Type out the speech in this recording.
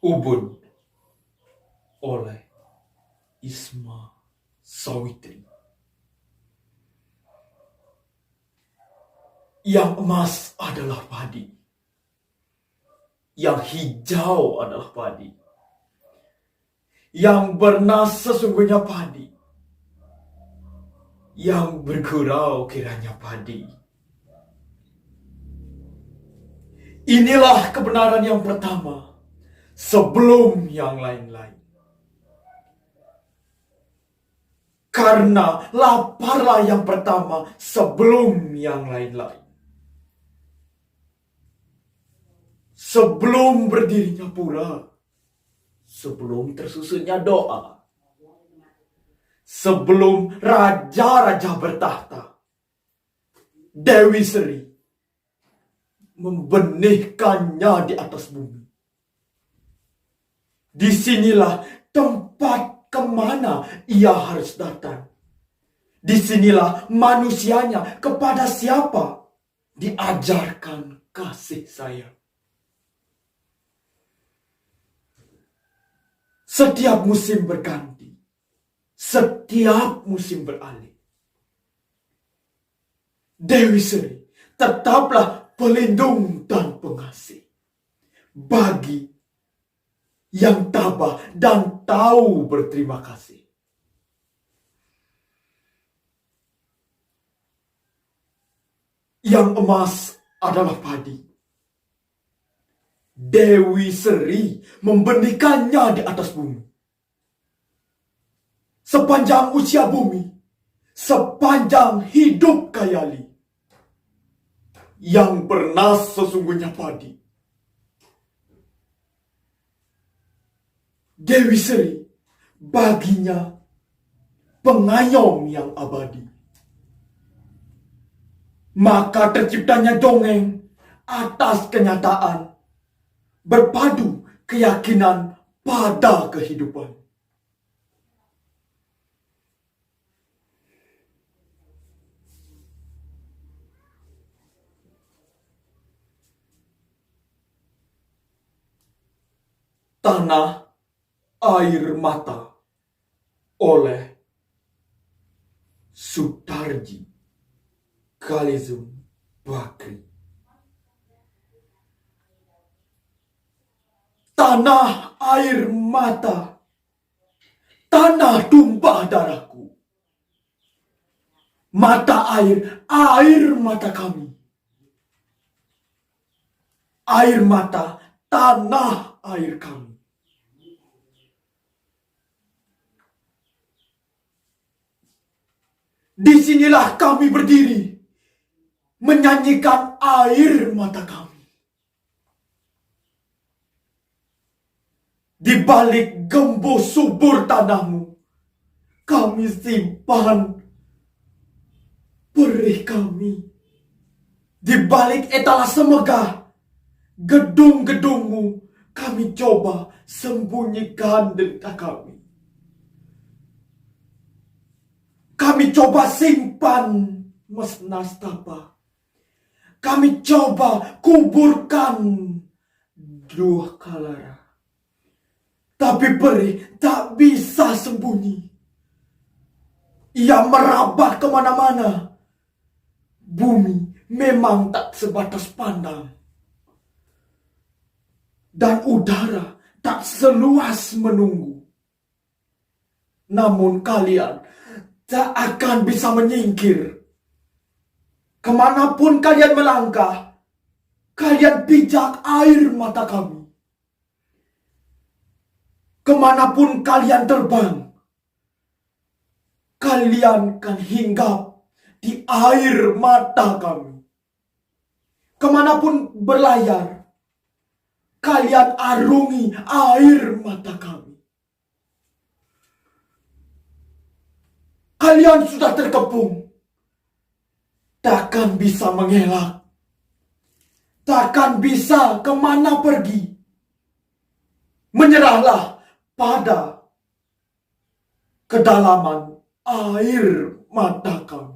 Ubud oleh Isma Sawitri. Yang emas adalah padi, yang hijau adalah padi, yang bernas sesungguhnya padi, yang bergurau kiranya padi. Inilah kebenaran yang pertama sebelum yang lain-lain. Karena laparlah yang pertama sebelum yang lain-lain. Sebelum berdirinya pura, sebelum tersusunnya doa, sebelum raja-raja bertahta, Dewi Sri membenihkannya di atas bumi. Disinilah tempat kemana ia harus datang. Disinilah manusianya kepada siapa diajarkan kasih sayang. Setiap musim berganti, setiap musim beralih, Dewi Sri tetaplah pelindung dan pengasih bagi yang tabah dan tahu berterima kasih. Yang emas adalah padi. Dewi Sri membenihkannya di atas bumi. Sepanjang usia bumi, sepanjang hidup Kayali, yang bernas sesungguhnya padi. Dewi Sri baginya pengayom yang abadi. Maka terciptanya dongeng atas kenyataan, berpadu keyakinan pada kehidupan. Tanah Air Mata oleh Sutarji Kalizum Bakri. Tanah air mata, tanah tumpah darahku. Mata air mata kami. Air mata, tanah air kami. Disinilah kami berdiri, menyanyikan air mata kami. Di balik gembos subur tanahmu, kami simpan perih kami. Di balik etalase megah gedung-gedungmu, kami coba sembunyikan derita kami. Kami coba simpan mesnastapa. Kami coba kuburkan dua kalara. Tapi perih tak bisa sembunyi. Ia merabah kemana-mana. Bumi memang tak sebatas pandang. Dan udara tak seluas menunggu. Namun kalian tak akan bisa menyingkir. Kemanapun kalian melangkah, kalian pijak air mata kami. Kemanapun kalian terbang, kalian kan hinggap di air mata kami. Kemanapun berlayar, kalian arungi air mata kami. Kalian sudah terkepung, takkan bisa mengelak, takkan bisa kemana pergi. Menyerahlah pada kedalaman air mata kami.